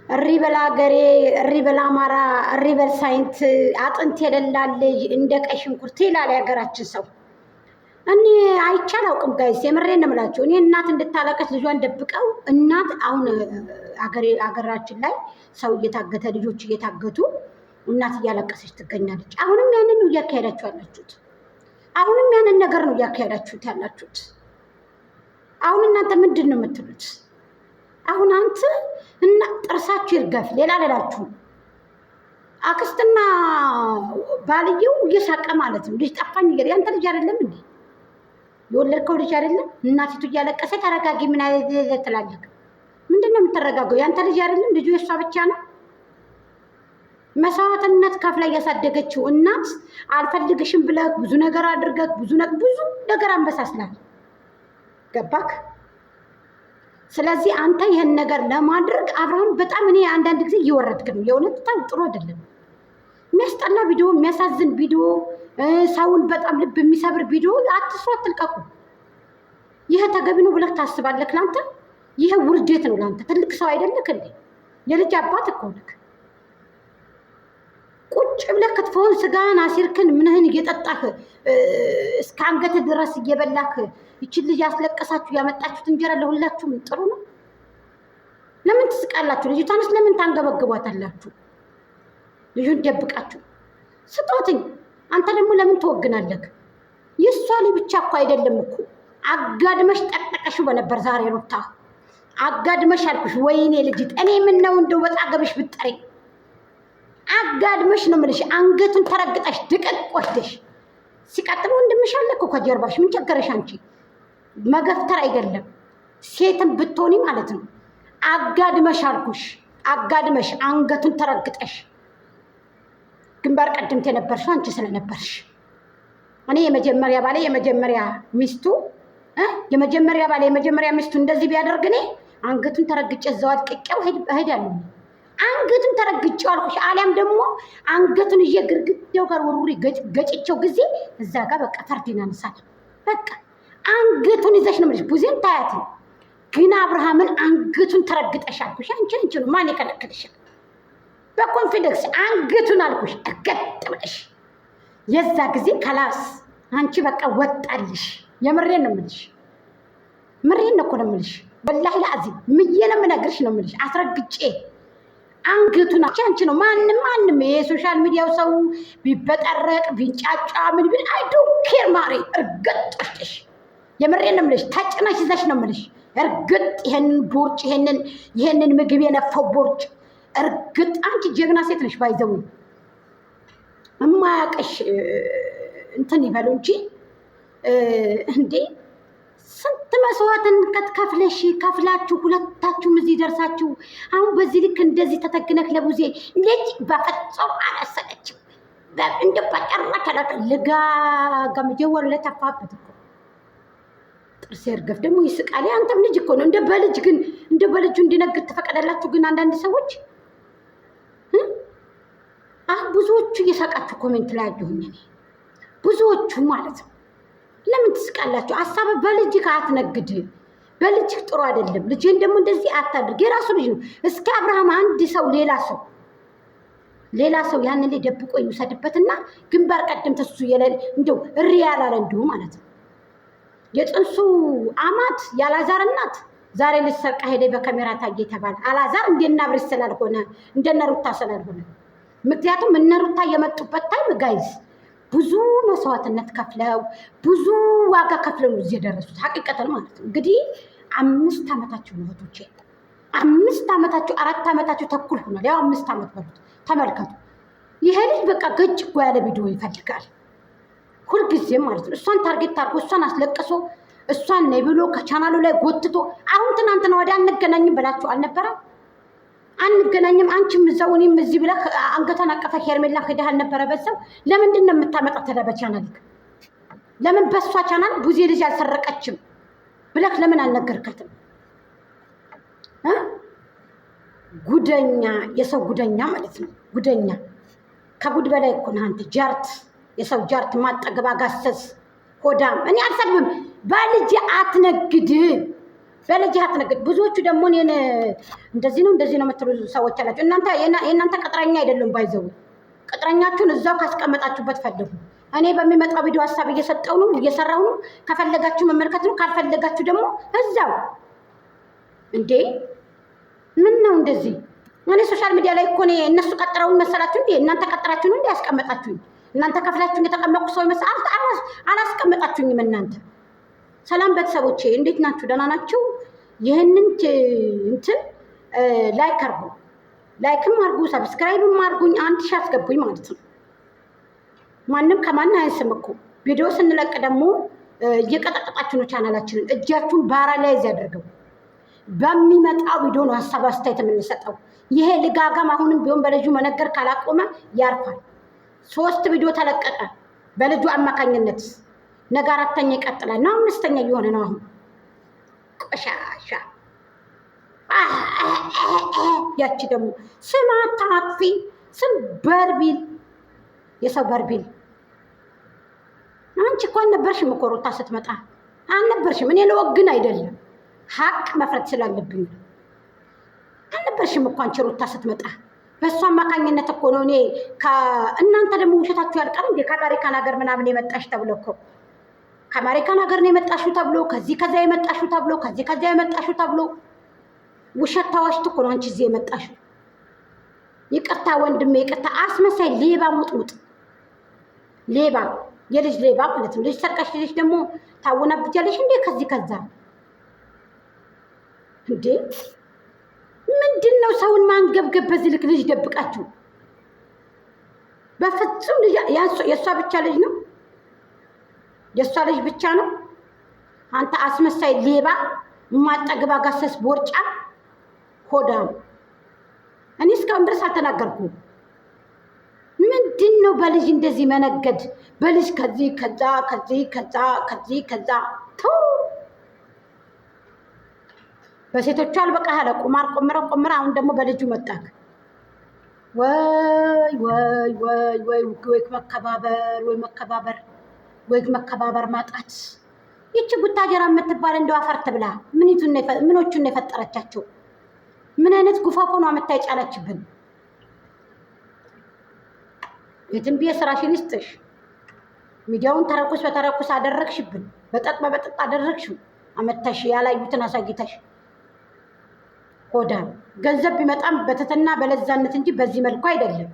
ሪበላ ገሬ ሪበላ አማራ ሪበል ሳይንት አጥንት የሌላል እንደ ቀይ ሽንኩርት ይላል ያገራችን ሰው። እኔ አይቻል አውቅም ጋይስ፣ የምሬን ነው የምላችሁ። እኔ እናት እንድታለቀስ ልጇን ደብቀው እናት አሁን አገራችን ላይ ሰው እየታገተ ልጆች እየታገቱ እናት እያለቀሰች ትገኛለች። አሁንም ያንን ነው እያካሄዳችሁ ያላችሁት። አሁንም ያንን ነገር ነው እያካሄዳችሁት ያላችሁት። አሁን እናንተ ምንድን ነው የምትሉት? አሁን አንተ እና ጥርሳችሁ ይርገፍ ሌላ ሌላችሁ አክስትና ባልየው እየሳቀ ማለት ነው። ልጅ ጠፋኝ ይገር ያንተ ልጅ አይደለም እንዴ? የወለድከው ልጅ አይደለም? እናቲቱ እያለቀሰ ተረጋጊ ምን አይነት ትላለህ? ምንድነው የምትረጋገው? ያንተ ልጅ አይደለም? ልጁ የሷ ብቻ ነው። መስዋዕትነት ከፍላ ያሳደገችው እናት አልፈልግሽም ብለህ ብዙ ነገር አድርገህ ብዙ ነገር አንበሳስላል። ገባክ? ስለዚህ አንተ ይሄን ነገር ለማድረግ አብርሃም በጣም እኔ አንዳንድ ጊዜ እየወረድክ ነው። የእውነት በጣም ጥሩ አይደለም። የሚያስጠላ ቪዲዮ፣ የሚያሳዝን ቪዲዮ፣ ሰውን በጣም ልብ የሚሰብር ቪዲዮ አትስሩ፣ አትልቀቁ። ይሄ ተገቢ ነው ብለህ ታስባለህ? ለአንተ ይሄ ውርደት ነው። ለአንተ ትልቅ ሰው አይደለህ እንዴ? የልጅ አባት እኮ ነህ። ቁጭ ብለህ ክትፎውን ስጋን አሲርክን ምንህን እየጠጣህ እስከ አንገት ድረስ እየበላህ ይችን ልጅ ያስለቀሳችሁ ያመጣችሁት እንጀራ ለሁላችሁም ጥሩ ነው። ለምን ትስቃላችሁ? ልጅቷንስ ለምን ታንገበግቧታላችሁ? ልጁን ደብቃችሁ ስጦትኝ። አንተ ደግሞ ለምን ትወግናለህ? የእሷ ልጅ ብቻ እኮ አይደለም እኮ አጋድመሽ ጠቅጠቀሽው በነበር ዛሬ ሩታ አጋድመሽ አልኩሽ። ወይኔ ልጅት እኔ ምነው እንደው በጣገብሽ ብትጠሪ አጋድመሽ ነው የምልሽ። አንገቱን ተረግጠሽ ድቅቅ ወስደሽ ሲቀጥል ወንድምሽ አለ እኮ ከጀርባሽ። ምን ቸገረሽ አንቺ? መገፍተር አይደለም ሴትም ብትሆኒ ማለት ነው። አጋድመሽ አልኩሽ፣ አጋድመሽ አንገቱን ተረግጠሽ ግንባር ቀደምት የነበርሽው አንቺ ስለነበርሽ። እኔ የመጀመሪያ ባለ የመጀመሪያ ሚስቱ የመጀመሪያ ባለ የመጀመሪያ ሚስቱ እንደዚህ ቢያደርግ እኔ አንገቱን ተረግጬ እዛው አድቅቄው እሄዳለሁ። አንገቱን ተረግጬው አልኩሽ። አሊያም ደግሞ አንገቱን ግድግዳው ጋር ወርውሪ ገጭቸው ጊዜ እዛ ጋር በቃ ፈርዲና ነሳል። በቃ አንገቱን ይዘሽ ነው የምልሽ። ቡዜን ታያት ግን አብርሃምን አንገቱን ተረግጠሽ አልኩሽ። አንቺ ነው ማን የከለከለሻል? በኮንፊደንስ አንገቱን አልኩሽ እርገጥ ብለሽ የዛ ጊዜ ከላስ አንቺ በቃ ወጣልሽ። የምሬን ነው የምልሽ። ምሬን ነው እኮ ነው የምልሽ። ወላሂ ለአዚም ምዬ ነው የምነግርሽ ነው የምልሽ አስረግጬ አንገቱን አንቺ ነው። ማንም የሶሻል ሚዲያው ሰው ቢበጠረቅ ቢንጫጫ ምን ቢል አይ ዶንት ኬር ማሪ እርግጥሽ። የምሬን ነው የምልሽ። ታጭናሽ ይዘሽ ነው የምልሽ እርግጥ። ይሄንን ቦርጭ ይሄንን ምግብ የነፋው ቦርጭ እርግጥ። አንቺ ጀግና ሴት ነሽ። ባይዘው እማያቀሽ እንትን ይበሉ እንጂ እንዴ ስንት መስዋዕትን ከፍላችሁ ሁለታችሁም እዚህ ደርሳችሁ አሁን በዚህ ልክ እንደዚህ ተተግነክ ለቡዜ ልጅ በፈጸም አላሰለችም። እንደ በጨራ ከለከ ልጋጋም ጀወር ለተፋበት እኮ ጥርስ እርገፍ ደግሞ ይስቃል። አንተም ልጅ እኮ ነው። እንደ በልጁ እንዲነግር ተፈቀደላችሁ። ግን አንዳንድ ሰዎች ብዙዎቹ እየሳቃችሁ ኮሜንት ላይ አየሁኝ እኔ ብዙዎቹ ማለት ነው። ለምን ትስቃላችሁ? ሀሳብ በልጅ አትነግድ። በልጅ ጥሩ አይደለም። ልጅን ደግሞ እንደዚህ አታድርግ። የራሱ ልጅ ነው። እስከ አብርሃም አንድ ሰው ሌላ ሰው ያንን ላይ ደብቆ ይውሰድበትና ግንባር ቀደም ተሱ እንደው እሪ ያላለ እንደው ማለት ነው። የጥንሱ አማት ያላዛር እናት ዛሬ ልትሰርቃ ሄደ በካሜራ ታየ ተባለ። አላዛር እንደና ብር ስላልሆነ እንደና ሩታ ስላልሆነ ምክንያቱም እነ ሩታ የመጡበት ታይም ጋይዝ ብዙ መስዋዕትነት ከፍለው ብዙ ዋጋ ከፍለው እዚህ የደረሱት ሀቂቀተን ማለት ነው። እንግዲህ 5 ዓመታቸው ነው እህቶቼ፣ 5 ዓመታቸው 4 ዓመታቸው ተኩል ሆኗል። ያው 5 ዓመት በሉት ተመልከቱ። ይሄ ልጅ በቃ ገጭ ያለ ቪዲዮ ይፈልጋል ሁልጊዜም ማለት ነው። እሷን ታርጌት አድርጎ እሷን አስለቅሶ እሷን ነይ ብሎ ከቻናሉ ላይ ጎትቶ አሁን ትናንትና ወዲያ አንገናኝም ብላችሁ አልነበረም? አንገናኝም አንቺም እዛው እኔም እዚህ ብለህ አንገቷን አቀፈ ሄርሜላ ሄደህ አልነበረ? በዛው ለምንድን ነው የምታመጣው ተደበ ቻናል? ለምን በሷ ቻናል ቡዜ ልጅ አልሰረቀችም ብለህ ለምን አልነገርከትም? ጉደኛ፣ የሰው ጉደኛ ማለት ነው። ጉደኛ ከጉድ በላይ እኮ ነህ አንተ። ጃርት፣ የሰው ጃርት፣ ማጠገባ ጋሰስ፣ ሆዳም። እኔ አልሰብም። በልጅ አትነግድ። በልጅህ አትነግድ። ብዙዎቹ ደግሞ እኔን እንደዚህ ነው የምትሉ ሰዎች አላቸው። የእናንተ ቅጥረኛ አይደለም ባይዘው ቅጥረኛችሁን እዛው ካስቀመጣችሁበት ፈልጉ። እኔ በሚመጣው ቪዲዮ ሀሳብ እየሰጠው ነው እየሰራው ነው። ከፈለጋችሁ መመልከት ነው፣ ካልፈለጋችሁ ደግሞ እዛው እንዴ ምን ነው እንደዚህ? እኔ ሶሻል ሚዲያ ላይ እኮ እነሱ ቀጥረውን መሰላችሁ እንዴ? እናንተ ቀጥራችሁ ነው እንዴ ያስቀመጣችሁኝ? እናንተ ከፍላችሁ የተቀመጥኩ ሰው ይመስል አላስቀመጣችሁኝም እናንተ። ሰላም ቤተሰቦቼ እንዴት ናችሁ? ደህና ናችሁ? ይህንን እንትን ላይክ አርጉ፣ ላይክም አርጉ፣ ሰብስክራይብም አርጉኝ። 1000 አስገቡኝ ማለት ነው። ማንም ከማን አያንስም እኮ። ቪዲዮ ስንለቅ ደግሞ እየቀጠቀጣችሁ ነው ቻናላችንን። እጃችሁን ፓራላይዝ ያደርገው። በሚመጣው ቪዲዮ ነው ሀሳብ አስተያየት የምንሰጠው። ይሄ ልጋጋም አሁንም ቢሆን በልጁ መነገር ካላቆመ ያርፋል። 3 ቪዲዮ ተለቀቀ በልጁ አማካኝነት። ነገ 4ኛ ይቀጥላል ነው 5ኛ እየሆነ ነው አሁን። ቆሻሻ ያቺ ደግሞ ስም አታጥፊ። ስም በርቢል፣ የሰው በርቢል። አንቺ እኮ አልነበርሽም እኮ ሩታ ስትመጣ አልነበርሽም። እኔ ለወግን አይደለም ሀቅ መፍረድ ስላለብኝ አልነበርሽም እኮ አንቺ ሩታ ስትመጣ። በእሱ አማካኝነት እኮ ነው እኔ እናንተ ደግሞ ውሸታችሁ ያልቃል እንዴ? ከአሜሪካን ሀገር ምናምን የመጣሽ ተብሎ እኮ ከአሜሪካን ሀገር ነው የመጣሽው ተብሎ ከዚህ ከዛ የመጣሽው ተብሎ ከዚህ ከዛ የመጣሽው ተብሎ ውሸት ታዋሽት እኮ ነው አንቺ እዚህ የመጣሽው። ይቅርታ ወንድሜ ይቅርታ። አስመሳይ ሌባ፣ ሙጥሙጥ ሌባ፣ የልጅ ሌባ ማለት ነው። ልጅ ሰርቀሽ ልጅ ደግሞ ታወናብጃለሽ እንዴ? ከዚህ ከዛ እንዴ ምንድን ነው ሰውን ማንገብገብ? በዚህ ልክ ልጅ ደብቃችሁ በፍጹም ልጅ የእሷ ብቻ ልጅ ነው፣ የእሷ ልጅ ብቻ ነው። አንተ አስመሳይ ሌባ፣ ማጠግባ ጋሰስ ቦርጫ ሆዳም። እኔ እስካሁን ድረስ አልተናገርኩም። ምንድን ነው በልጅ እንደዚህ መነገድ? በልጅ ከዚህ ከዛ ከዚህ ከዛ ከዚህ ከዛ በሴቶቹ አልበቃ ያለ ቁማር ቆምረ አሁን ደግሞ በልጁ መጣክ። ወይ ወይ ወይ ወይ ወይ መከባበር፣ ወይ መከባበር፣ ወይ መከባበር ማጣት። ይቺ ቡታጀራ የምትባል እንደው አፈርት ብላ ምኖቹን ነው የፈጠረቻቸው? ምን አይነት ጉፋፎ ነው አመታ የጫነችብን? የትንቢየ ስራሽን ይስጥሽ። ሚዲያውን ተረኩስ በተረኩስ አደረግሽብን፣ በጠጥ በጠጥ አደረግሽው። አመታሽ ያላዩትን አሳይተሽ ሆዳም። ገንዘብ ቢመጣም በትህትና በለዛነት እንጂ በዚህ መልኩ አይደለም።